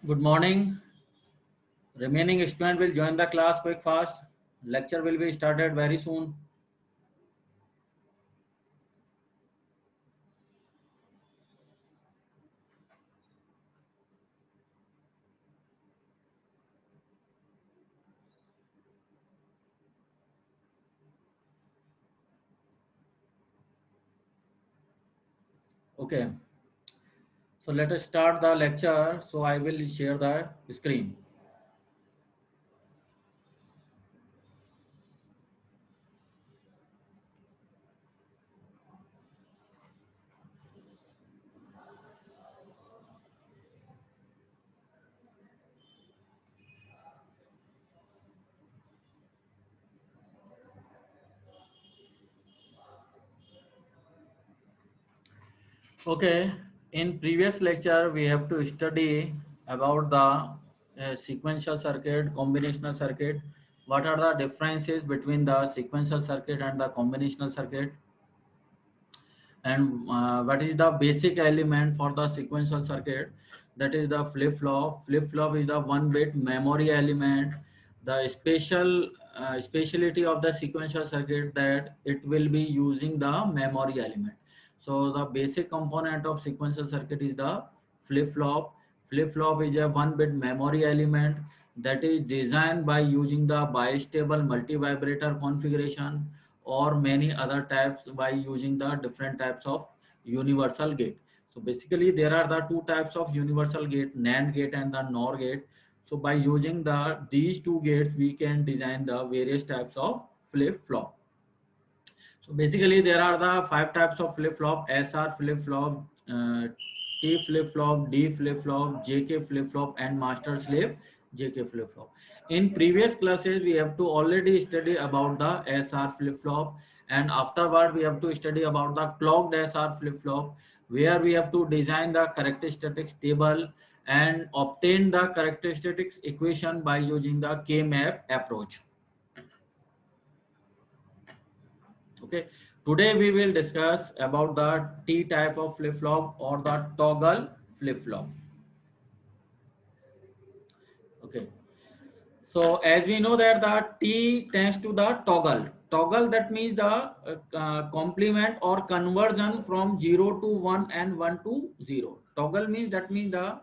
Good morning. Remaining student will join the class quick fast. Lecture will be started very soon. Okay. So let us start the lecture. So I will share the screen. Okay. In previous lecture, we have to study about the sequential circuit, combinational circuit. What are the differences between the sequential circuit and the combinational circuit? And what is the basic element for the sequential circuit? That is the flip-flop is the one bit memory element. The speciality of the sequential circuit that it will be using the memory element. So the basic component of sequential circuit is the flip-flop is a one bit memory element that is designed by using the bistable multi-vibrator configuration or many other types by using the different types of universal gate. So basically there are the two types of universal gate, NAND gate and the NOR gate. So by using these two gates we can design the various types of flip-flop. So basically there are the five types of flip-flop: SR flip-flop, T flip-flop, D flip-flop, JK flip-flop and master slave JK flip-flop. In previous classes we have to already study about the SR flip-flop, and afterward we have to study about the clocked SR flip-flop, where we have to design the characteristics table and obtain the characteristics equation by using the K-map approach. Okay, today we will discuss about the T type of flip-flop or the toggle flip-flop. Okay, so as we know that the T tends to the toggle. Toggle, that means the complement or conversion from 0 to 1 and 1 to 0. Toggle means, that means the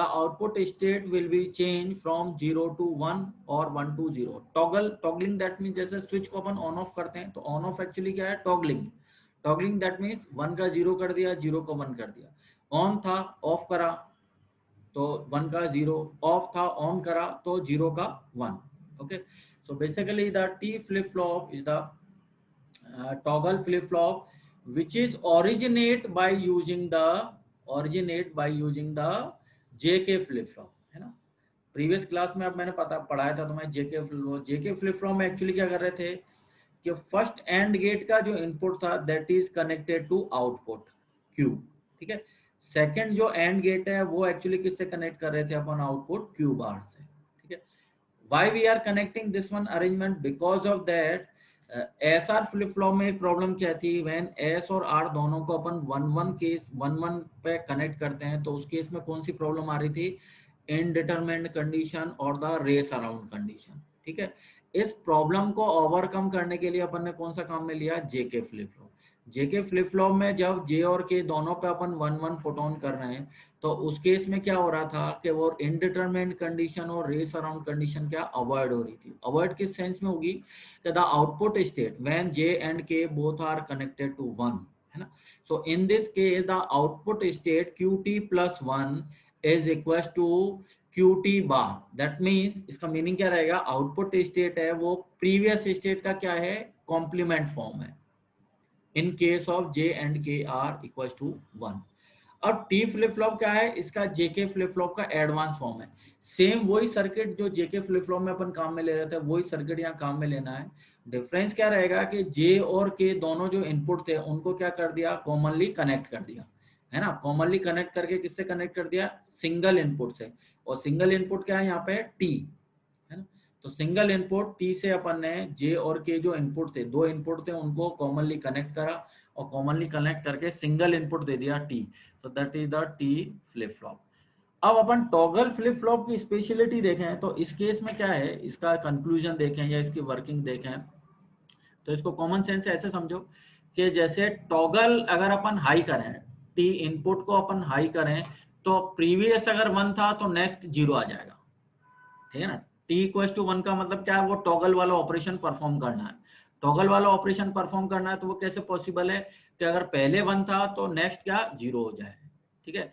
output state will be changed from 0 to 1 or 1 to 0. Toggling that means जैसे switch को अपन on off करते हैं, तो on off actually क्या है? Toggling. Toggling that means 1 का 0 कर दिया, 0 को 1 कर दिया. ऑन था, ऑफ करा, तो 1 का 0, ऑफ था, ऑन करा तो 0 का 1. Okay, so basically the T flip flop is the toggle flip flop which is originate by using the JK flip flop, है ना. प्रीवियस क्लास में अब मैंने पढ़ाया था तुम्हें जेके फ्लिप फ्लॉप में एक्चुअली क्या कर रहे थे कि फर्स्ट एंड गेट का जो इनपुट था that is connected to output Q. ठीक है. सेकंड जो एंड गेट है वो एक्चुअली किससे कनेक्ट कर रहे थे अपन? आउटपुट क्यू बार से. ठीक है. Why we are connecting this one arrangement? Because of that S R flip flop में एक प्रॉब्लम क्या थी? व्हेन एस और आर दोनों को अपन वन वन पे कनेक्ट करते हैं तो उस केस में कौन सी प्रॉब्लम आ रही थी? इनडिटरमिनेट कंडीशन और द रेस अराउंड कंडीशन. ठीक है. इस प्रॉब्लम को ओवरकम करने के लिए अपन ने कौन सा काम में लिया? जेके फ्लिप फ्लॉप. जेके फ्लिप फ्लॉप में जब जे और के दोनों पे अपन वन वन पुट ऑन कर रहे हैं तो उस केस में क्या हो रहा था कि वो इनडिटरमिनेट कंडीशन और रेस अराउंड कंडीशन क्या अवॉइड हो रही थी. अवॉइड किस सेंस में होगी? कि the output state when J and K both are connected to 1, है ना. So in this case the output state qt plus 1 is equals to qt bar. That means इसका मीनिंग क्या रहेगा? आउटपुट स्टेट है वो प्रीवियस स्टेट का क्या है? कॉम्प्लीमेंट फॉर्म है in case of J and के आर इक्वल टू 1. अब टी फ्लिप फ्लॉप क्या है? इसका जेके फ्लिप फ्लॉप का एडवांस फॉर्म है. सेम वही सर्किट जो जेके फ्लिप फ्लॉप में अपन काम में ले रहे थे वही सर्किट यहाँ काम में लेना है. डिफरेंस क्या रहेगा कि जे और के दोनों जो इनपुट थे उनको क्या कर दिया? कॉमनली कनेक्ट कर दिया, है ना. कॉमनली कनेक्ट करके किससे कनेक्ट कर दिया? सिंगल इनपुट से. और सिंगल इनपुट क्या है यहाँ पे? टी, है ना. तो सिंगल इनपुट टी से अपन ने जे और के जो इनपुट थे, दो इनपुट थे, उनको कॉमनली कनेक्ट करा और कॉमनली कनेक्ट करके सिंगल इनपुट दे दिया T. So that is the T flip flop. अब अपन टॉगल फ्लिप फ्लॉप की स्पेशलिटी देखें तो इस केस में क्या है, इसका कंक्लूजन देखें या इसकी वर्किंग देखें तो इसको कॉमन सेंस से ऐसे समझो कि जैसे टॉगल अगर अपन हाई करें, टी इनपुट को अपन हाई करें तो प्रीवियस अगर 1 था तो नेक्स्ट 0 आ जाएगा, ठीक है ना। टी इक्वल टू 1 का मतलब क्या है, वो टॉगल वाला ऑपरेशन परफॉर्म करना है। टॉगल वाला ऑपरेशन परफॉर्म करना है तो वो कैसे पॉसिबल है कि अगर पहले 1 था तो नेक्स्ट क्या 0 हो जाए, ठीक है।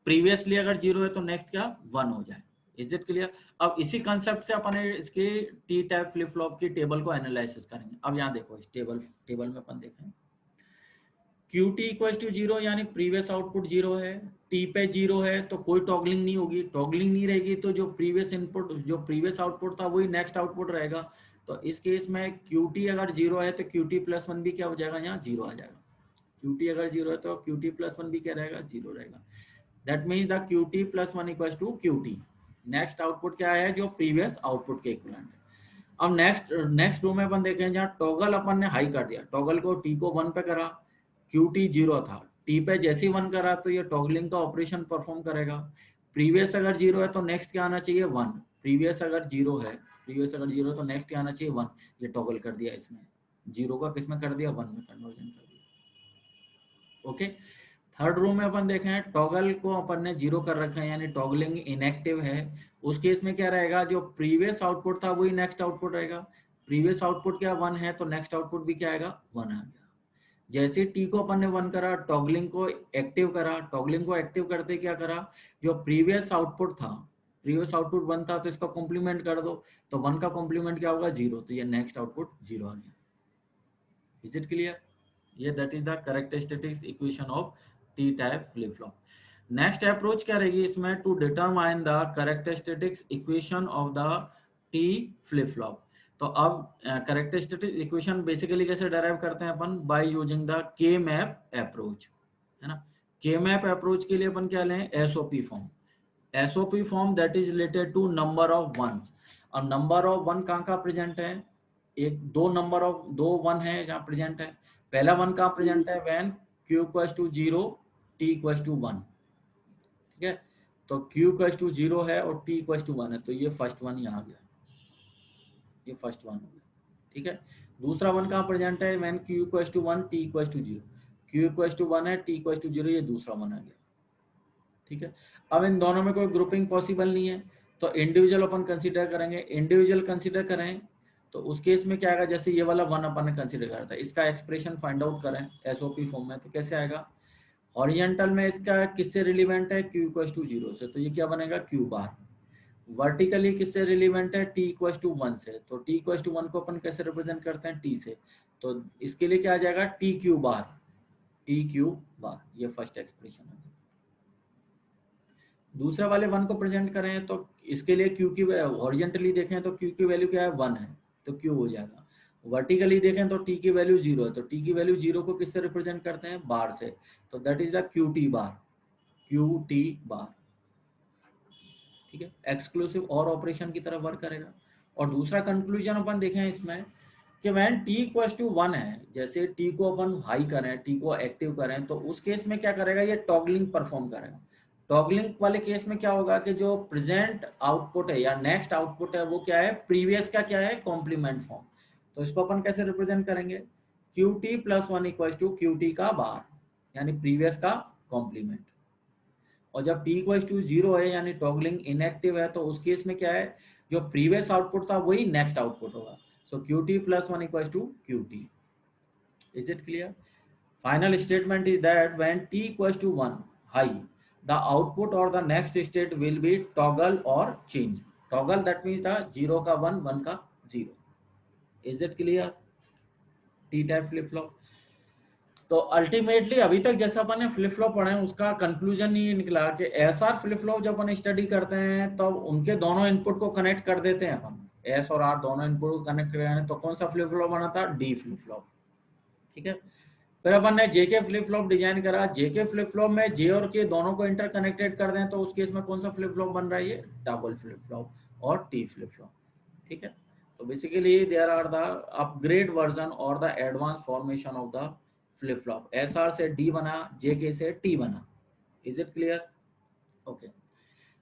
प्रीवियसली अगर 0 है तो नेक्स्ट क्या 1 हो जाए। Is it clear? अब इसी कंसेप्ट से अपन इसके टी टाइप फ्लिप फ्लॉप की टेबल को एनालिसिस करेंगे। अब यहाँ देखो इस टेबल में अपन देखें QT इक्वल टू 0 यानी प्रीवियस आउटपुट 0 है, T पे 0 है तो कोई टॉगलिंग नहीं होगी, टॉगलिंग नहीं रहेगी तो जो प्रीवियस इनपुट जो प्रीवियस आउटपुट था वही नेक्स्ट आउटपुट रहेगा। तो इस केस में QT अगर 0 है तो QT प्लस 1 भी क्या हो जाएगा, यहाँ 0 आ जाएगा। QT अगर 0 है तो QT प्लस 1 भी क्या रहेगा, 0 रहेगा। That means the QT plus 1 equal to QT। Next output क्या है, जो प्रीवियस आउटपुट के इक्विवेलेंट है। अब नेक्स्ट रो में अपन देखें जहाँ टॉगल अपन ने हाई कर दिया, टॉगल को T को 1 पे करा, QT 0 था, T पे जैसे ही 1 करा तो ये टॉगलिंग का ऑपरेशन परफॉर्म करेगा। प्रीवियस अगर 0 है तो नेक्स्ट क्या आना चाहिए 1, प्रीवियस अगर 0 है, प्रीवियस अगर 0 है तो नेक्स्ट क्या आना चाहिए 1। ये टॉगल कर दिया इसने, 0 का किस में कर दिया 1 में कन्वर्जन कर दिया। ओके, थर्ड रो में अपन देखें टॉगल को अपन ने 0 कर रखा है यानी टॉगलिंग इनएक्टिव है। उस केस में क्या रहेगा, जो प्रीवियस आउटपुट था वही नेक्स्ट आउटपुट रहेगा। प्रीवियस आउटपुट क्या 1 है तो नेक्स्ट आउटपुट भी क्या आएगा 1 आ गया। जैसे टी को अपन ने 1 करा, टॉगलिंग को एक्टिव करा, टॉगलिंग को एक्टिव करते क्या करा, जो प्रीवियस आउटपुट था, प्रीवियस आउटपुट 1 था तो इसका कॉम्प्लीमेंट कर दो, तो 1 का कॉम्प्लीमेंट क्या होगा 0, तो ये नेक्स्ट आउटपुट 0 आ गया। Is it clear? ये that is the characteristics equation of T type flip flop. Next approach क्या रहेगी इसमें, to determine the characteristics equation of the T flip flop. तो अब कैरेक्टरिस्टिक्स इक्वेशन बेसिकली कैसे डराइव करते हैं अपन, by using the K map approach, है ना। के मैप अप्रोच के लिए अपन क्या लें, SOP form. SOP form that is related to number of ones. अब नंबर ऑफ 1 कहाँ का प्रेजेंट है, एक दो नंबर ऑफ 2 1 है जहाँ प्रेजेंट है। पहला 1 कहाँ प्रेजेंट है, when q equal to 0 t equal to 1, ठीक है। तो q इक्वल टू 0 है और t इक्वल टू 1 है, तो ये फर्स्ट 1 यहाँ आ गया, ये फर्स्ट 1 हो गया, ठीक है। दूसरा 1 कहाँ प्रेजेंट है, when q equal to 1 t equal to 0, q equal to 1 है t इक्वल टू 0, ये दूसरा 1 आ गया, ठीक है। अब इन दोनों में कोई ग्रुपिंग पॉसिबल नहीं है तो इंडिविजुअल अपन कंसीडर करेंगे। इंडिविजुअल कंसीडर करें तो उस केस में क्या आएगा, जैसे ये वाला 1 अपन ने कंसीडर करा था, इसका एक्सप्रेशन फाइंड आउट करें एसओपी फॉर्म में तो कैसे आएगा, हॉरिजॉन्टल में इसका किससे रिलेवेंट है, q इक्वल टू 0 से, तो ये क्या बनेगा q बार। वर्टिकली किससे रिलेवेंट है, t इक्वल टू 1 से, तो t इक्वल टू 1 को अपन कैसे रिप्रेजेंट करते हैं t से, तो इसके लिए क्या आ जाएगा tq बार, tq बार, ये फर्स्ट एक्सप्रेशन है। दूसरे वाले 1 को प्रेजेंट करें तो इसके लिए q की हॉरिजॉन्टली देखें तो q की वैल्यू क्या है 1 है तो q हो जाएगा। वर्टिकली देखें तो t की वैल्यू 0 है तो t की वैल्यू 0 को किससे रिप्रेजेंट करते हैं, बार से, तो that is the qt bar, qt बार, ठीक है। एक्सक्लूसिव और ऑपरेशन की तरफ वर्क करेगा। और दूसरा कंक्लूजन अपन देखें इसमें कि व्हेन t इक्वल्स टू 1 है, जैसे t को अपन हाई करें, t को एक्टिव करें तो उस केस में क्या करेगा, ये टॉगलिंग परफॉर्म करेगा। टॉगलिंग वाले केस में क्या होगा कि जो प्रेजेंट आउटपुट है या नेक्स्ट आउटपुट है वो क्या है, प्रीवियस का क्या है कॉम्प्लीमेंट फॉर्म। तो इसको अपन कैसे रिप्रेजेंट करेंगे, QT plus 1 equals to QT का बार यानी प्रीवियस का कॉम्प्लीमेंट। और जब t इक्वल्स टू 0 है यानी टॉगलिंग इनएक्टिव है तो उस केस में क्या है, जो प्रीवियस आउटपुट था वही नेक्स्ट आउटपुट होगा। So QT plus 1 equals to QT। Is it clear? Final statement is that when t equals to 1 high, the output or the next state will be toggle or change. Toggle that means the 0 का 1, 1 का 0. Is it clear? T type flip flop. तो ultimately अभी तक जैसा अपन ने flip flop पढ़े हैं उसका कंक्लूजन ये निकला कि एसआर फ्लिप फ्लॉप जब अपन स्टडी करते हैं तब तो उनके दोनों इनपुट को कनेक्ट कर देते हैं अपन, एस और आर दोनों इनपुट को कनेक्ट कर रहे हैं तो कौन सा फ्लिप फ्लॉप बना था, डी फ्लिप फ्लॉप, ठीक है। फिर अपन ने जेके फ्लिप फ्लॉप डिजाइन करा, जेके फ्लिप फ्लॉप में जे और के दोनों को इंटरकनेक्टेड कर दें तो उस केस में कौन सा फ्लिप फ्लॉप बन रहा है, ये डबल फ्लिप फ्लॉप और टी फ्लिप फ्लॉप, ठीक है। तो basically there are the upgrade version और the advance formation of the flip flop. SR से डी बना, जेके से टी बना। Is it clear? ओके।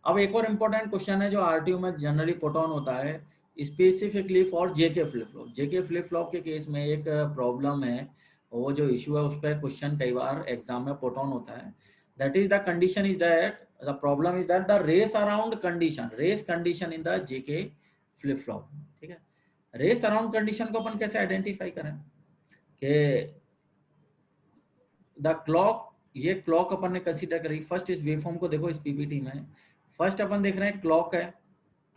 अब एक और इम्पोर्टेंट क्वेश्चन है जो आरटीयू में जनरली पुट ऑन होता है, specifically for JK flip flop. JK flip flop के केस में एक प्रॉब्लम है, वो जो इशू है उस पर क्वेश्चन कई बार एग्जाम में पुट ऑन होता है। That is the condition is that the problem is that the race around condition, race condition in the JK flip flop. ठीक है, रेस अराउंड कंडीशन को अपन कैसे आइडेंटिफाई करें कि द क्लॉक, ये क्लॉक अपन ने कंसीडर करी। फर्स्ट इस वेवफॉर्म को देखो, इस पीपीटी में फर्स्ट अपन देख रहे हैं क्लॉक है,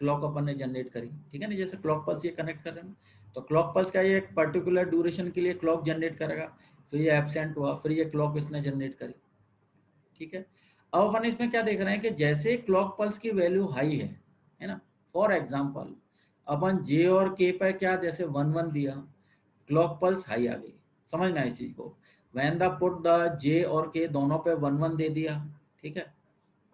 क्लॉक अपन ने जनरेट करी। ठीक है ना, जैसे क्लॉक पल्स ये कनेक्ट कर रहे हैं, तो क्लॉक पल्स का ये एक पर्टिकुलर ड्यूरेशन के लिए क्लॉक जनरेट करेगा, फिर ये एब्सेंट हुआ, फिर ये क्लॉक इसने जनरेट करी। ठीक है, अब अपन इसमें क्या देख रहे हैं कि जैसे क्लॉक पल्स की वैल्यू हाई है ना, फॉर एग्जांपल अपन जे और के पर क्या जैसे 1 1 दिया, क्लॉक पल्स हाई आ गई। समझना इस चीज को, व्हेन द पुट द जे और के दोनों पे 1 1 दे दिया, ठीक है,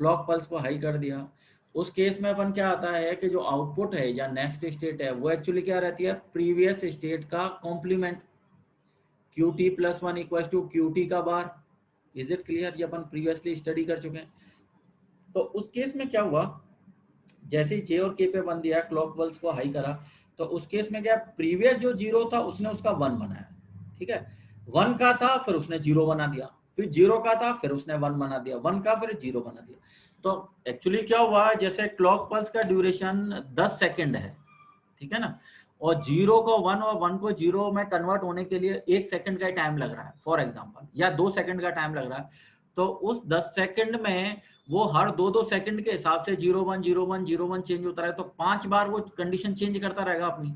क्लॉक पल्स को हाई कर दिया, उस केस में अपन क्या आता है कि जो आउटपुट है या नेक्स्ट स्टेट है वो एक्चुअली क्या रहती है, प्रीवियस स्टेट का कॉम्प्लीमेंट, qt + 1 = qt का बार। Is it clear? ये अपन प्रीवियसली स्टडी कर चुके हैं। तो उस केस में क्या हुआ, जैसे ही जे और के पे 1 दिया, क्लॉक पल्स को हाई करा, तो उस केस में क्या, प्रीवियस जो 0 था उसने उसका 1 बनाया। ठीक है, 1 का था फिर उसने 0 बना दिया, फिर 0 का था फिर उसने 1 बना दिया, 1 का फिर 0 बना दिया। तो एक्चुअली क्या हुआ, जैसे क्लॉक पल्स का ड्यूरेशन 10 सेकंड है, ठीक है ना, और 0 को 1 और 1 को 0 में कन्वर्ट होने के लिए 1 सेकंड का टाइम लग रहा है फॉर एग्जांपल, या 2 सेकंड का टाइम लग रहा है। तो उस 10 सेकंड में वो हर 2-2 सेकंड के हिसाब से 0 1 0 1 0 1 चेंज होता रहे, तो 5 बार वो कंडीशन चेंज करता रहेगा अपनी।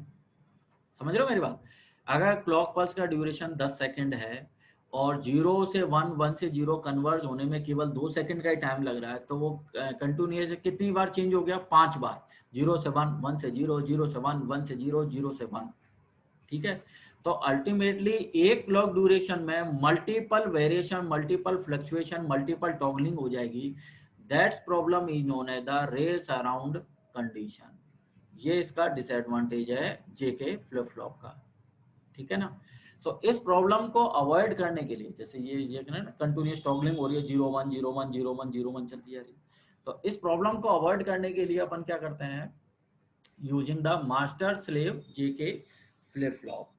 समझ रहे हो मेरी बात? अगर क्लॉक पल्स का ड्यूरेशन 10 सेकंड है और 0 से 1 1 से 0 कन्वर्ट होने में केवल 2 सेकंड का ही टाइम लग रहा है, तो वो कंटिन्यूअस कितनी बार चेंज हो गया, 5 बार। 0 से 1 1 से 0 0 से 1 1 से 0 0 से 1। ठीक है, तो अल्टीमेटली एक क्लॉक ड्यूरेशन में multiple variation, multiple fluctuation, multiple toggling हो जाएगी। That's problem is known as the race around condition. ये इसका डिसएडवांटेज है जेके फ्लिप फ्लॉप का। ठीक है ना, सो इस प्रॉब्लम को अवॉइड करने के लिए, जैसे ये ना कंटिन्यूअस टॉगलिंग हो रही है, 0 1 0 1 0 1 0 1 चलती जा रही है, तो इस प्रॉब्लम को अवॉइड करने के लिए अपन क्या करते हैं, using the master slave JK flip flop.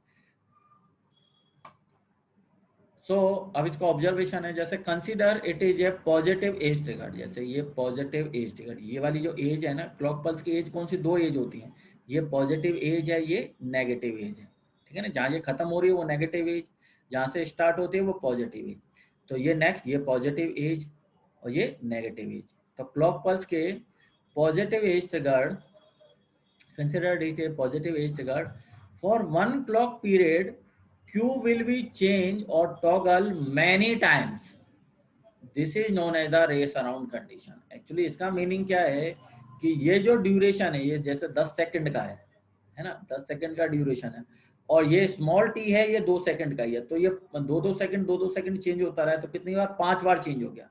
So अब इसका ऑब्जर्वेशन है, जैसे consider it is a positive edge triggered. जैसे ये पॉजिटिव एज ट्रिगर्ड, ये वाली जो एज है ना, क्लॉक पल्स की एज कौन सी, 2 एज होती हैं, ये पॉजिटिव एज है, ये नेगेटिव एज है। ठीक है ना, जहाँ ये खत्म हो रही है वो नेगेटिव एज, जहाँ से स्टार्ट होती है वो पॉजिटिव एज। तो ये नेक्स्ट, ये पॉजिटिव एज और ये नेगेटिव एज। तो क्लॉक पल्स के positive edge triggered, considered it a positive age trigger for one clock period, Q will be changed or toggle many times. This is known as the race around condition. Actually इसका meaning क्या है कि ये जो duration है, ये जैसे 10 second का है ना, 10 सेकंड का ड्यूरेशन है, और ये स्मॉल टी है, ये 2 सेकंड का ही है, तो ये 2-2 सेकंड चेंज होता रहा है, तो कितनी बार, 5 बार चेंज हो गया।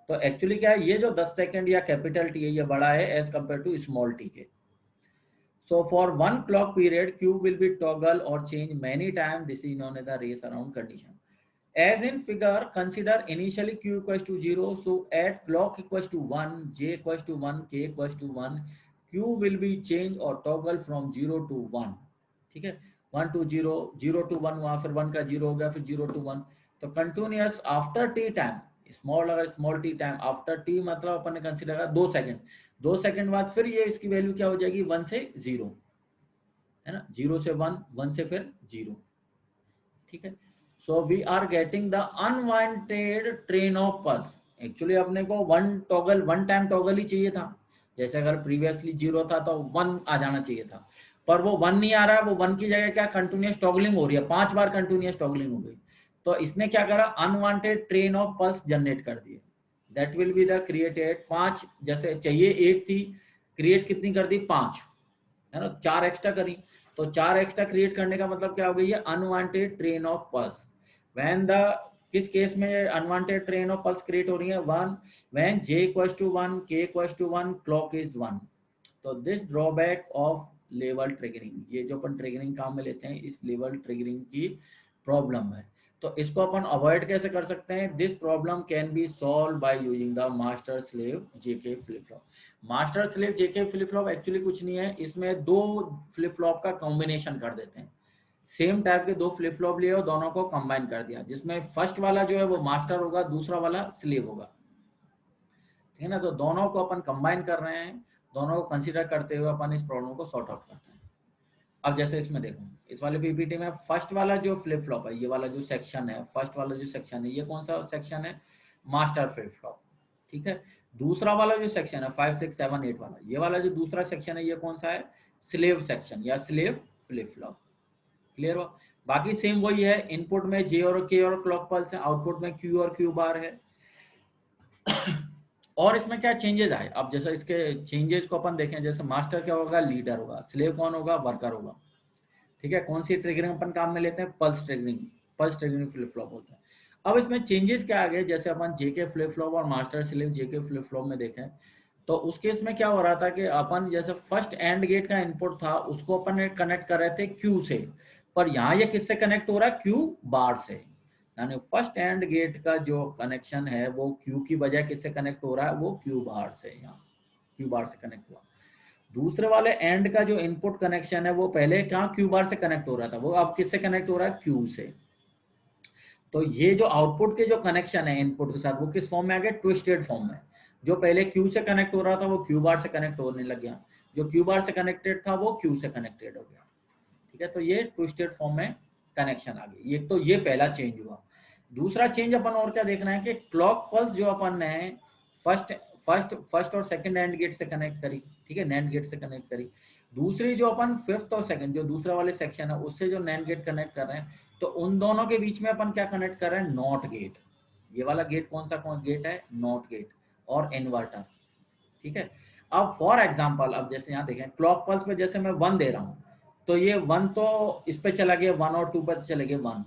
तो एक्चुअली क्या है, ये जो 10 सेकंड या कैपिटल टी है, ये बड़ा है as compare to small T के। So for one clock period, Q will be toggle or change many times. This is known as the race around condition. As in figure, consider initially Q equals to 0. So at clock equals to 1, J equals to 1, K equals to 1, Q will be changed or toggle from 0 to 1. ठीक है, 1 to 0, 0 to 1 हुआ, फिर 1 का 0 हो गया, फिर 0 to 1। तो continuous after T time, small अगर small T time after T मतलब अपन ने कंसीडर करा 2 सेकंड, 2 सेकंड बाद फिर ये इसकी वैल्यू क्या हो जाएगी, 1 से 0, है ना, 0 से 1, 1 से फिर 0। ठीक है, so we are getting the unwanted train of pulse. Actually अपने को वन टाइम टॉगल ही चाहिए था, जैसे अगर प्रीवियसली 0 था तो 1 आ जाना चाहिए था, पर वो 1 नहीं आ रहा है, वो 1 की जगह क्या कंटिन्यूअस टॉगलिंग हो रही है, 5 बार कंटिन्यूअस टॉगलिंग हो गई। तो इसने क्या करा, unwanted train of pulse generate कर दिए। That will be the created 5, जैसे चाहिए 1 थी, क्रिएट कितनी कर दी, 5, है ना, 4 एक्स्ट्रा करी। तो 4 एक्स्ट्रा क्रिएट करने का मतलब क्या हो गई है, unwanted train of pulse. When the, किस केस में unwanted train of pulse create हो रही है, 1 when j equals to 1, k equals to 1, clock is 1। तो this drawback of level triggering, ये जो अपन ट्रिगरिंग काम में लेते हैं, इस लेवल ट्रिगरिंग की प्रॉब्लम है। तो इसको अपन अवॉइड कैसे कर सकते हैं? This problem can be solve by using the master slave JK flip flop. Master slave JK flip flop actually कुछ नहीं है, इसमें दो फ्लिप फ्लॉप का कॉम्बिनेशन कर देते हैं। सेम टाइप के दो फ्लिप फ्लॉप लिए और दोनों को कंबाइन कर दिया, जिसमें फर्स्ट वाला जो है वो मास्टर होगा, दूसरा वाला स्लेव होगा, ठीक है ना। तो दोनों को अपन कंबाइन कर रहे हैं, दोनों को कंसीडर करते हुए अपन इस प्रॉब्लम को सॉर्ट आउट करते हैं। अब जैसे इसमें देखो, इस वाले पीपीटी में फर्स्ट वाला जो फ्लिप फ्लॉप है, ये वाला जो सेक्शन है, फर्स्ट वाला जो सेक्शन है, ये कौन सा सेक्शन है? मास्टर फ्लिप फ्लॉप, ठीक है। दूसरा वाला जो सेक्शन है 5 6 7 8 वाला, ये वाला जो दूसरा सेक्शन है, ये कौन सा है? स्लेव सेक्शन या स्लेव फ्लिप फ्लॉप। क्लियर हो? बाकी सेम वही है, इनपुट में जे और के और क्लॉक पल्स है, आउटपुट में क्यू और क्यू बार है। और इसमें क्या चेंजेस आए? अब जैसे इसके चेंजेस को अपन देखें, जैसे मास्टर क्या होगा? लीडर होगा। स्लेव कौन होगा? वर्कर होगा, ठीक है। कौन सी ट्रिगरिंग अपन काम में लेते हैं? Pulse triggering. Pulse triggering flip flop होता है। अब इसमें चेंजेस क्या आ गए? जैसे अपन जेके फ्लिप फ्लॉप और master slave JK flip flop में देखें, तो उस केस में क्या हो रहा था कि अपन जैसे फर्स्ट एंड गेट का इनपुट था, उसको अपन कनेक्ट कर रहे थे क्यू से, पर यहाँ ये किससे कनेक्ट हो रहा है? क्यू बार से। यानी फर्स्ट एंड गेट का जो कनेक्शन है वो क्यू की बजाय किससे कनेक्ट हो रहा है? वो क्यू बार से, यहाँ क्यू बार से कनेक्ट हुआ। दूसरे वाले एंड का जो इनपुट कनेक्शन है वो पहले कहाँ? क्यू बार से कनेक्ट हो रहा था, वो अब किससे कनेक्ट हो रहा है? क्यू से। तो ये जो आउटपुट के जो कनेक्शन है इनपुट के साथ, वो किस फॉर्म में आ गया? ट्विस्टेड फॉर्म में। जो पहले क्यू से कनेक्ट हो रहा था वो क्यू बार से कनेक्ट होने लग गया, जो क्यू बार से कनेक्टेड था वो क्यू से कनेक्टेड हो गया, ठीक है। तो ये ट्विस्टेड फॉर्म में कनेक्शन आ गई। ये तो ये पहला चेंज हुआ। दूसरा चेंज अपन और क्या देखना है कि क्लॉक पल्स जो अपन ने फर्स्ट फर्स्ट और सेकंड एंड गेट से कनेक्ट करी, ठीक है, नैंड गेट से कनेक्ट करी। दूसरी जो अपन फिफ्थ और सेकंड जो दूसरा वाले सेक्शन है उससे जो नैंड गेट कनेक्ट कर रहे हैं, तो उन दोनों के बीच में अपन क्या कनेक्ट कर रहे हैं? Not gate. ये वाला गेट कौन सा गेट है? नॉट गेट और इन्वर्टर, ठीक है। अब फॉर एग्जांपल, अब जैसे यहाँ देखें क्लॉक पल्स पे जैसे मैं 1 दे रहा हूँ, तो ये 1 तो इस पे चला गया, 1 और 2 पे चले गए 1,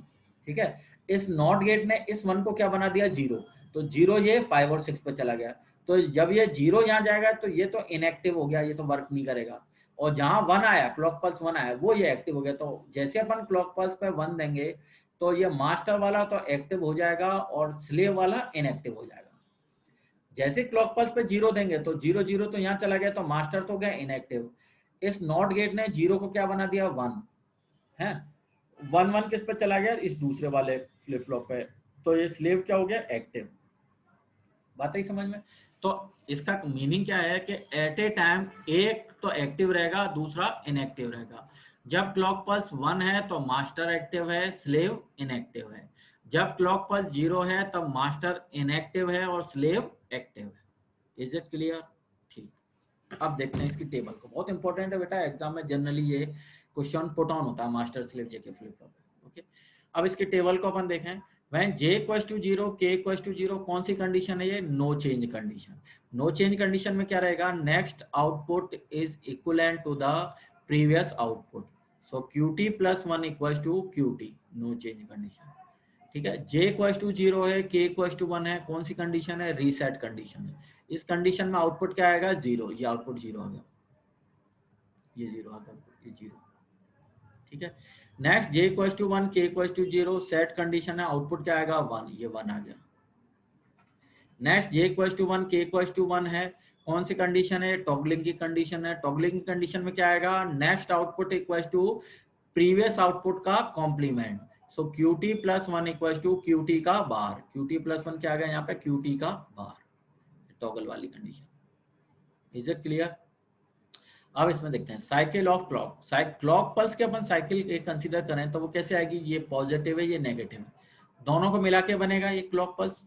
ठीक है। इस नॉट गेट ने इस 1 को क्या बना दिया? 0। तो 0 ये 5 और 6 पे चला गया, तो जब ये 0 यहाँ जाएगा तो ये तो इनएक्टिव हो गया, ये तो वर्क नहीं करेगा। और जहां 1 आया, क्लॉक पल्स 1 आया, वो ये एक्टिव हो गया। तो जैसे अपन क्लॉक पल्स पे 1 देंगे तो ये मास्टर वाला तो एक्टिव हो जाएगा और स्लेव वाला इनएक्टिव हो जाएगा। जैसे क्लॉक पल्स पे 0 देंगे तो 0 0 तो यहाँ चला गया, तो मास्टर तो गया इनएक्टिव। इस नॉट गेट ने 0 को क्या बना दिया? 1 है। 1 1 किस पे चला गया? इस दूसरे वाले फ्लिप फ्लॉप पे, तो ये स्लेव क्या हो गया? एक्टिव। बात आई समझ में? तो इसका मीनिंग क्या है कि एट ए टाइम एक तो एक्टिव रहेगा, दूसरा इनएक्टिव रहेगा। जब क्लॉक पल्स 1 है तो मास्टर एक्टिव है, स्लेव इनएक्टिव है। जब क्लॉक पल्स 0 है तब मास्टर इनएक्टिव है और स्लेव एक्टिव है। Is it clear? ठीक। अब देखते हैं इसकी टेबल को, बहुत इंपॉर्टेंट है बेटा, एग्जाम में जनरली ये क्वेश्चन पुट ऑन होता है master slave JK flip flop. Okay, अब इसकी टेबल को अपन देखें। When j equals to 0 k equals to 0, कौन सी कंडीशन है ये? No change condition. No change condition में क्या रहेगा? Next output is equivalent to the previous output, so qt plus 1 equals to qt। No change condition, ठीक है। j equals to 0 है, k इक्वल्स टू 1 है, कौन सी कंडीशन है? रीसेट कंडीशन है। इस कंडीशन में आउटपुट क्या आएगा? 0। ये आउटपुट 0 आ गया, ये 0 आ गया, ये 0, ठीक है। Next j equals to 1 k equals to 0, set condition है, आउटपुट क्या आएगा? 1। ये 1 आ गया। Next j equals to 1 k equals to 1 है, कौन सी कंडीशन है? टॉगलिंग की कंडीशन है। टॉगलिंग की कंडीशन में क्या आएगा? Next output equals to previous output का complement, so qt plus 1 equals to qt का बार। qt प्लस 1 क्या आ गया यहाँ पे? qt का बार, टॉगल वाली कंडीशन। Is it clear? अब इसमें देखते हैं cycle of clock. Clock pulse के अपन साइकिल कंसीडर करें तो वो कैसे आएगी? ये पॉजिटिव है, ये नेगेटिव है, दोनों को मिला के बनेगा ये क्लॉक पल्स,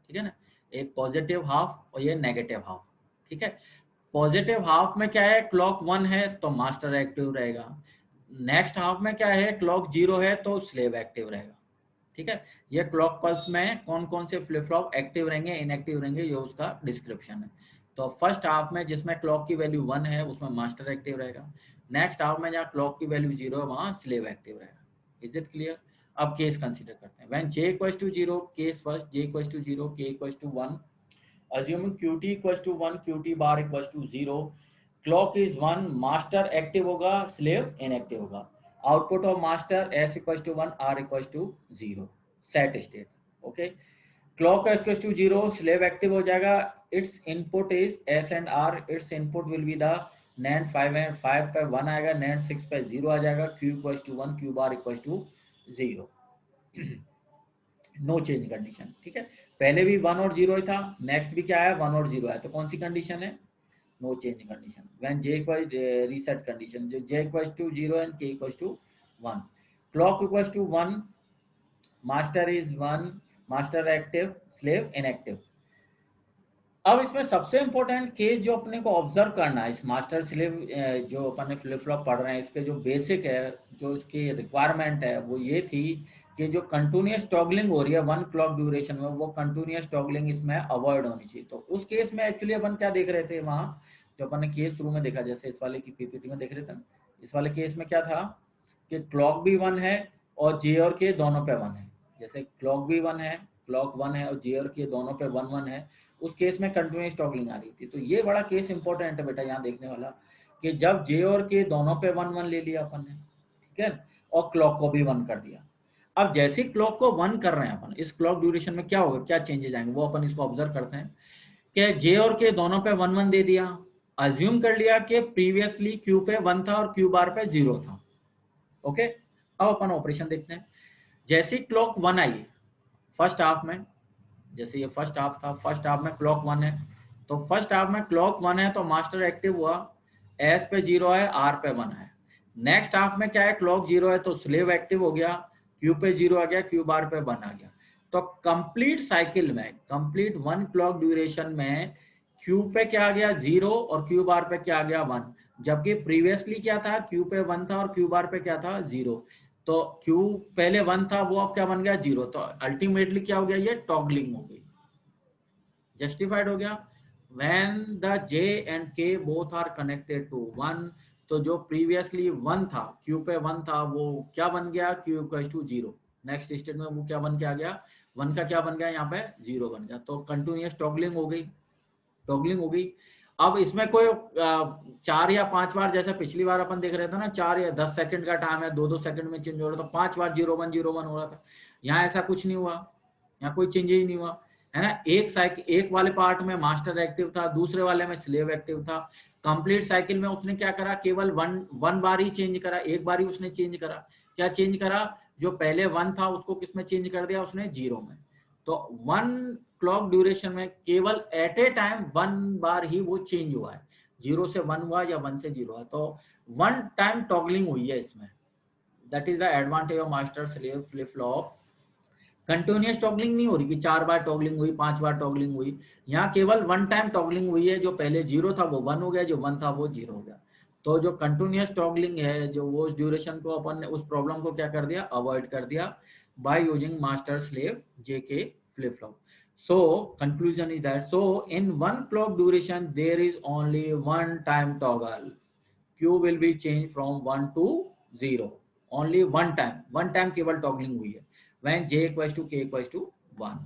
ठीक है ना। एक पॉजिटिव हाफ और ये नेगेटिव हाफ, ठीक है। पॉजिटिव हाफ में क्या है? क्लॉक 1 है तो मास्टर एक्टिव रहेगा। नेक्स्ट हाफ में क्या है? क्लॉक 0 है तो स्लेव एक्टिव रहेगा, ठीक है। ये क्लॉक पल्स में कौन कौन से फ्लिप फ्लॉप एक्टिव रहेंगे, इनएक्टिव रहेंगे, ये उसका डिस्क्रिप्शन है। तो फर्स्ट हाफ में जिसमें क्लॉक की वैल्यू 1 है उसमें मास्टर एक्टिव रहेगा। नेक्स्ट हाफ में जहाँ क्लॉक की वैल्यू 0 है वहां स्लेव एक्टिव रहेगा। Is it clear? अब केस कंसीडर करते हैं। When j equals to 0, case first, j equals to 0 k equals to 1, assuming qt equals to 1 qt bar equals to 0, clock is 1, master active होगा, slave inactive होगा। Output of master s equals to 1 r equals to 0। Set state. Okay, clock equal to 0, slave active हो जाएगा, it's input is S and R, it's input will be the NAND 5 and 5 पे 1 आएगा, NAND 6 पे 0 आ जाएगा, Q equal to 1, Q bar equal to 0, no change condition. ठीक है, पहले भी 1 और 0 ही था, नेक्स्ट भी क्या है 1 और 0 है, तो कौन सी कंडीशन है, no change condition. When j equal reset condition, जो j equal to 0 and k equal to 1, clock equal to 1, master is 1, master active, slave inactive. अब इसमें सबसे इंपॉर्टेंट केस जो अपने को ऑब्जर्व करना है इस मास्टर स्लेव जो अपने फ्लिप फ्लॉप पढ़ रहे हैं, इसके जो बेसिक है, जो इसकी रिक्वायरमेंट है, वो ये थी कि जो कंटिन्यूअस टॉगलिंग हो रही है 1 क्लॉक ड्यूरेशन में, वो कंटिन्यूअस टॉगलिंग इसमें अवॉइड होनी चाहिए। तो उस केस में एक्चुअली अपन क्या देख रहे थे वहां, जो अपन ने केस शुरू में देखा, जैसे इस वाले की पीपीटी में देख रहे थे ना, इस वाले केस में क्या था कि क्लॉक भी 1 है और जे और के दोनों पे 1 है। जैसे क्लॉक भी 1 है, क्लॉक 1 है और जे और के दोनों पे 1 1 है, उस केस में कंटिन्यूअस टॉगलिंग आ रही थी। तो ये बड़ा केस इंपॉर्टेंट है बेटा यहाँ देखने वाला, कि जब जे और के दोनों पे 1 1 ले लिया अपन ने, ठीक है, और क्लॉक को भी 1 कर दिया। अब जैसे क्लॉक को 1 कर रहे हैं अपन, इस क्लॉक ड्यूरेशन में क्या होगा, क्या चेंजेस आएंगे, वो अपन इसको ऑब्जर्व करते हैं कि जे और के दोनों पे 1 1 दे दिया, अज्यूम कर लिया कि प्रीवियसली क्यू पे 1 था और क्यू बार पे 0 था। ओके, अब अपन ऑपरेशन देखते हैं। जैसी क्लॉक 1 आई फर्स्ट हाफ में, जैसे ये फर्स्ट हाफ था, फर्स्ट हाफ में क्लॉक 1 है, तो फर्स्ट हाफ में क्लॉक 1 है तो मास्टर एक्टिव हुआ, एस पे 0 है, आर पे 1 है। नेक्स्ट हाफ में क्या है, क्लॉक 0 है तो स्लेव एक्टिव हो गया, क्यू पे 0 आ गया, क्यू बार पे 1 आ गया। तो कंप्लीट साइकिल में, कंप्लीट 1 क्लॉक ड्यूरेशन में क्यू पे क्या आ गया 0 और क्यू बार पे क्या आ गया 1, जबकि प्रीवियसली क्या था, क्यू पे 1 था और क्यू बार पे क्या था 0। तो क्यू पहले 1 था, वो अब क्या बन गया 0, तो अल्टीमेटली क्या हो गया, ये टॉगलिंग हो गई, जस्टिफाइड हो गया। When the J and K both are connected to 1, तो जो प्रीवियसली 1 था, क्यू पे 1 था, वो क्या बन गया, Q equal to 0। Next state में वो क्या बन के आ गया, 1 का क्या बन गया यहाँ पे 0 बन गया, तो कंटिन्यूअस टॉगलिंग हो गई, टॉगलिंग हो गई। अब इसमें कोई 4 या 5 बार, जैसे पिछली बार अपन देख रहे थे ना, 4 या 10 सेकंड का टाइम है, 2 सेकंड में चेंज हो रहा था, 5 बार 0 1 हो रहा था। यहाँ ऐसा कुछ नहीं हुआ, यहाँ कोई चेंज ही नहीं हुआ, है ना। एक वाले पार्ट में मास्टर एक्टिव था, दूसरे वाले में स्लेव एक्टिव था। कंप्लीट साइकिल में उसने क्या करा, केवल वन बार ही चेंज करा, एक बार ही उसने चेंज करा। क्या चेंज करा, जो पहले 1 था उसको किसमें चेंज कर दिया उसने, 0 में। तो 1 क्लॉक ड्यूरेशन में केवल एट ए टाइम 1 बार ही वो चेंज हुआ है, 0 से 1 हुआ या 1 से 0 हुआ, तो 1 टाइम टॉगलिंग हुई है इसमें। That is the advantage of master slave flip flop. Continuous toggling नहीं हो रही कि 4 बार टॉगलिंग हुई, 5 बार टॉगलिंग हुई, यहाँ केवल 1 टाइम टॉगलिंग हुई है, जो पहले 0 था वो 1 हो गया, जो 1 था वो 0 हो गया। तो जो कंटिन्यूअस टॉगलिंग है, जो वो ड्यूरेशन को अपन ने, उस प्रॉब्लम को क्या कर दिया, अवॉइड कर दिया by using master slave JK flip flop. So conclusion is that, so in 1 clock duration there is only 1 time toggle, Q will be changed from 1 to 0, only 1 time केवल टॉगलिंग हुई है, when J equals to K equals to 1,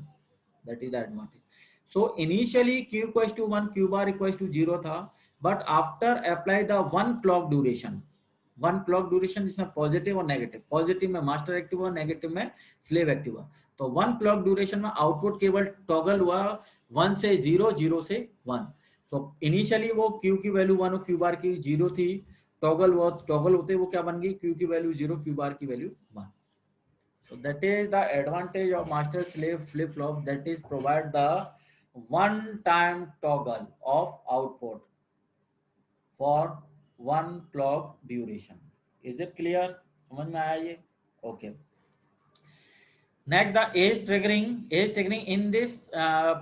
that is the advantage. So initially Q equals to 1, Q bar equals to 0 था, but after apply the 1 clock duration, 1 clock duration जिसमें positive और negative, positive में master active हुआ, negative में slave active हुआ, तो 1 clock duration में output केवल टॉगल हुआ 1 से 0, 0 से 1। सो इनिशियली वो Q की वैल्यू 1 और Q बार की 0 थी, टॉगल होते वो क्या बन गई, Q की वैल्यू 0, Q बार की value 1। So that is the advantage of master slave flip flop, that is provide the 1 time toggle of output for 1 clock duration. Is it clear? समझ में आया ये? Okay. Next, the age triggering. Age triggering in this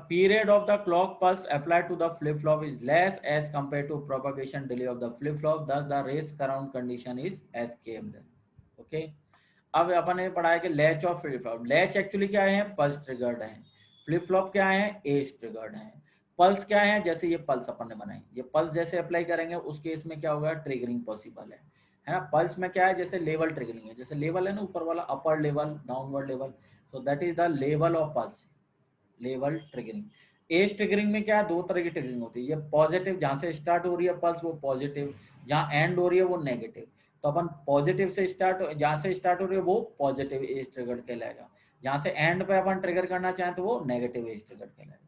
period of the clock pulse applied to the flip flop is less as compared to propagation delay of the flip flop. Thus, the race around condition is escaped. Okay. अब अपन ने पढ़ा है कि latch of flip flop, latch actually क्या है, pulse triggered है, flip flop क्या है, एज ट्रिगर्ड है। पल्स क्या है, जैसे ये पल्स अपन ने बनाई, ये पल्स जैसे अप्लाई करेंगे उस केस में क्या होगा, ट्रिगरिंग पॉसिबल है ना। पल्स में क्या है, जैसे लेवल ट्रिगरिंग है, जैसे लेवल है ना ऊपर वाला, upper level, downward level, so that is the level of pulse, level triggering. Edge triggering में क्या है, 2 तरह की ट्रिगरिंग होती है, ये पॉजिटिव, जहां से स्टार्ट हो रही है पल्स वो पॉजिटिव, जहां एंड हो रही है वो नेगेटिव। तो अपन पॉजिटिव से स्टार्ट, जहां से स्टार्ट हो रही है वो पॉजिटिव एज ट्रिगर कहलाएगा, जहां से एंड पे अपन ट्रिगर करना चाहें तो वो नेगेटिव एज ट्रिगर कहलाएगा।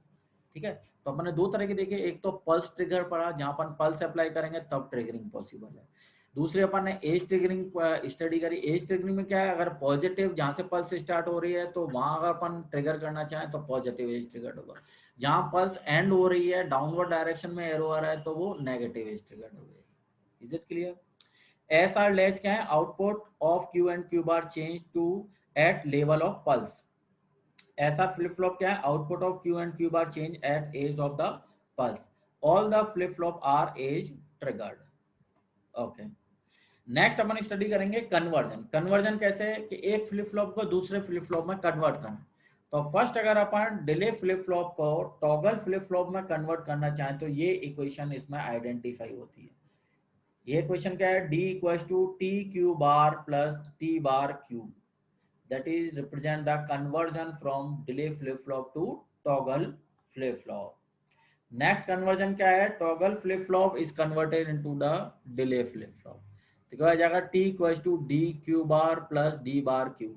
ठीक है, तो अपन ने दो तरह के देखे, एक तो पल्स ट्रिगर पढ़ा जहां अपन पल्स अप्लाई करेंगे तब ट्रिगरिंग पॉसिबल है। दूसरी अपन ने एज ट्रिगरिंग स्टडी करी। एज ट्रिगरिंग में क्या है, अगर पॉजिटिव जहां से पल्स स्टार्ट हो रही है तो वहां अगर अपन ट्रिगर करना चाहें तो पॉजिटिव एज ट्रिगर होगा। जहां पल्स एंड हो रही है, डाउनवर्ड डायरेक्शन में एरो आ रहा है, तो वो नेगेटिव एज ट्रिगर हो गई। Is it clear? SR latch क्या है, output of Q and Q bar change to at level of pulse. SR flip flop क्या है, output of Q and Q bar change at edge of the pulse. All the flip flop are edge triggered. Okay, next अपन study करेंगे conversion. Conversion कैसे है कि एक flip flop को दूसरे फ्लिप फ्लॉप में कन्वर्ट करना। तो फर्स्ट अगर अपन डिले फ्लिप फ्लॉप को टॉगल फ्लिप फ्लॉप में कन्वर्ट करना चाहें तो ये इक्वेशन इसमें आइडेंटिफाई होती है। ये क्वेश्चन क्या है, D equals to T Q bar plus T bar Q, that is represent the conversion from delay flip flop to toggle flip flop. Next conversion क्या है, toggle flip flop is converted into the delay flip flop। तो क्या हो जाएगा, T equals to D Q bar plus D bar Q।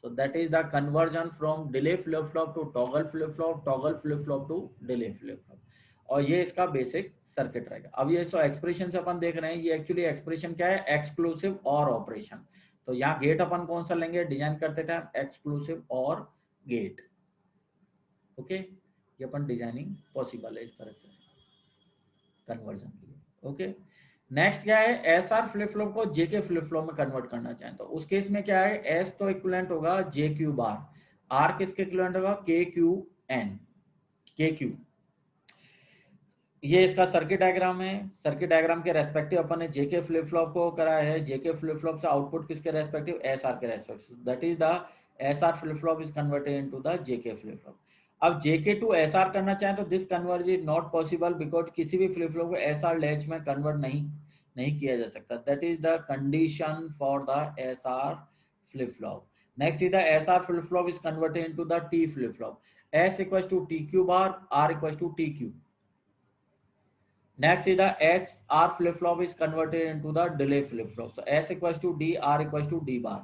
So that is the conversion from delay flip flop to toggle flip flop, toggle flip flop to delay flip flop। और ये इसका basic circuit रहेगा। अब ये सो expression से अपन देख रहे हैं, ये एक्चुअली एक्सप्रेशन क्या है, एक्सक्लूसिव और ऑपरेशन। तो यहाँ गेट अपन कौन सा लेंगे डिजाइन करते टाइम, एक्सक्लूसिव और गेट। ओके, ये अपन डिजाइनिंग पॉसिबल है इस तरह से कन्वर्जन के लिए। ओके, नेक्स्ट क्या है, एसआर फ्लिप फ्लॉप को जेके फ्लिप फ्लॉप में कन्वर्ट करना चाहें तो उस केस में क्या है, एस तो इक्विवेलेंट होगा जे क्यू बार, आर किसके इक्विवेलेंट होगा, के क्यू एन, के क्यू। ये इसका सर्किट डायग्राम है। सर्किट डायग्राम के रेस्पेक्टिव अपन ने जेके फ्लिप फ्लॉप को कराया है। जेके फ्लिप फ्लॉप से आउटपुट किसके रेस्पेक्टिव, एसआर के respective, that is the SR flip flop is converted into the JK flip flop. अब जेके टू एसआर करना चाहें तो this converge is not possible because किसी भी फ्लिप फ्लॉप को एसआर लैच में कन्वर्ट नहीं किया जा सकता। That is the condition for the SR flip flop. Next is the SR flip flop is converted into the T flip flop. S equals to T Q bar, R equals to T Q. Next is the SR flip flop is converted into the delay flip flop. So S equals to D, R equals to D bar.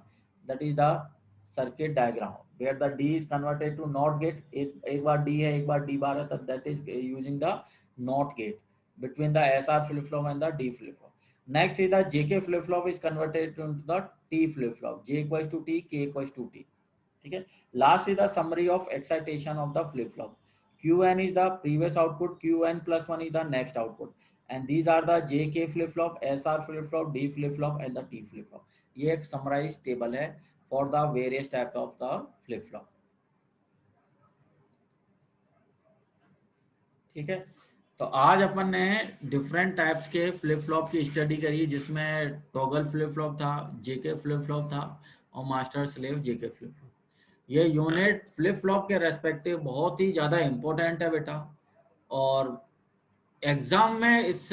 That is the circuit diagram where the D is converted to NOT gate. एक बार D है, एक बार D bar है, तब that is using the NOT gate between the SR flip flop and the D flip flop. Next is the JK flip flop is converted into the T flip flop. J equals to T, K equals to T. ठीक है। Last is the summary of excitation of the flip flop. Qn is the previous output, Qn plus 1 is the next output, and these are the JK flip flop, SR flip flop, D flip flop and the T flip flop. ये एक summarise table है for the various type of the flip flop। ठीक है, तो आज अपन ने different types के flip flop की स्टडी करी जिसमें टॉगल फ्लिप फ्लॉप था, जेके फ्लिप फ्लॉप था और master slave JK flip flop. ये यूनिट फ्लिप फ्लॉप के रेस्पेक्टिव बहुत ही ज्यादा इंपॉर्टेंट है बेटा, और एग्जाम में इस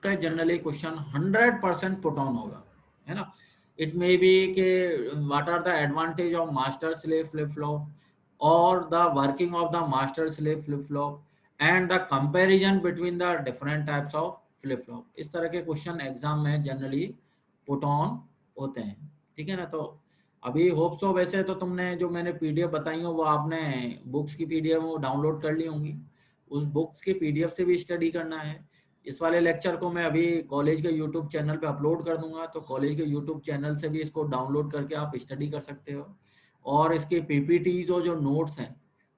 पे जनरली क्वेश्चन 100% पुट ऑन होगा, है ना। इट मे बी के what are the advantage of master slave flip flop और the working of the master slave flip flop and the comparison between the different types of flip flop. इस तरह के question exam में generally put on होते हैं। ठीक है ना, तो अभी होप सो वैसे तो तुमने जो मैंने पीडीएफ बताई हो वो आपने बुक्स की पीडीएफ वो डाउनलोड कर ली होंगी, उस बुक्स के पीडीएफ से भी स्टडी करना है। इस वाले लेक्चर को मैं अभी कॉलेज के यूट्यूब चैनल पे अपलोड कर दूंगा, तो कॉलेज के यूट्यूब चैनल से भी इसको डाउनलोड करके आप स्टडी कर सकते हो। और इसके पीपीटीज और जो नोट्स हैं,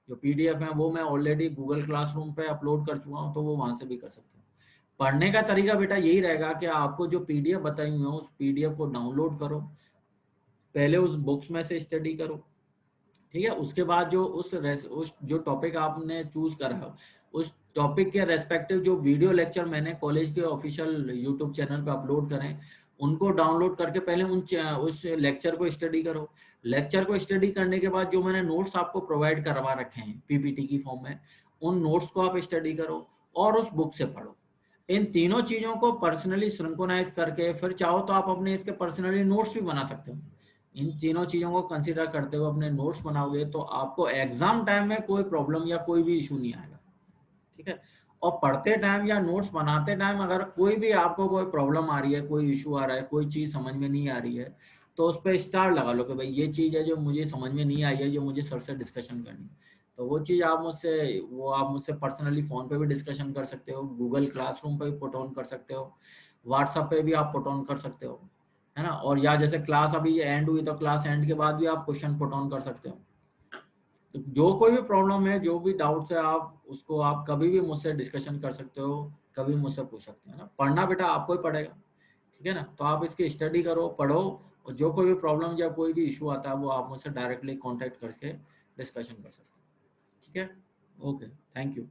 जो पीडीएफ हैं, वो मैं ऑलरेडी गूगल क्लासरूम पे अपलोड कर चुका हूँ, तो वो वहां से भी कर सकते हो। पढ़ने का तरीका बेटा यही रहेगा कि आपको जो पीडीएफ बताई हुई है उस पीडीएफ को डाउनलोड करो, पहले उस बुक्स में से स्टडी करो, ठीक है। उसके बाद जो उस जो टॉपिक आपने चूज करा है उस टॉपिक के रेस्पेक्टिव जो वीडियो लेक्चर मैंने कॉलेज के ऑफिशियल यूट्यूब चैनल पे अपलोड करें उनको डाउनलोड करके पहले उस लेक्चर को स्टडी करो। लेक्चर को स्टडी करने के बाद जो मैंने नोट्स आपको प्रोवाइड करवा रखे हैं पीपीटी की फॉर्म में, उन नोट्स को आप स्टडी करो और उस बुक से पढ़ो। इन तीनों चीजों को पर्सनली सिंक्रोनाइज करके फिर चाहो तो आप अपने इसके पर्सनली नोट्स भी बना सकते हो। इन तीनों चीजों को कंसीडर करते हुए अपने नोट्स बनाओगे तो आपको एग्जाम टाइम में कोई प्रॉब्लम या कोई भी इशू नहीं आएगा, ठीक है। और पढ़ते टाइम या नोट्स बनाते टाइम अगर कोई भी आपको कोई प्रॉब्लम आ रही है, कोई इशू आ रहा है, कोई चीज समझ में नहीं आ रही है, तो उस पर स्टार लगा लो कि भाई ये चीज़ है जो मुझे समझ में नहीं आई है, जो मुझे सर से डिस्कशन करनी है। तो वो चीज़ आप मुझसे पर्सनली फ़ोन पे भी डिस्कशन कर सकते हो, गूगल क्लासरूम पे भी पुट ऑन कर सकते हो, व्हाट्सएप पे भी आप पुट ऑन कर सकते हो, है ना। और या जैसे क्लास अभी एंड हुई तो क्लास एंड के बाद भी आप क्वेश्चन पुट ऑन कर सकते हो। तो जो कोई भी प्रॉब्लम है, जो भी डाउट्स है, आप उसको आप कभी भी मुझसे डिस्कशन कर सकते हो, कभी मुझसे पूछ सकते हो ना। पढ़ना बेटा आपको ही पड़ेगा, ठीक है ना। तो आप इसकी स्टडी करो, पढ़ो, और जो कोई भी प्रॉब्लम या कोई भी इशू आता है वो आप मुझसे डायरेक्टली कांटेक्ट करके डिस्कशन कर सकते हो, ठीक है। Okay, thank you.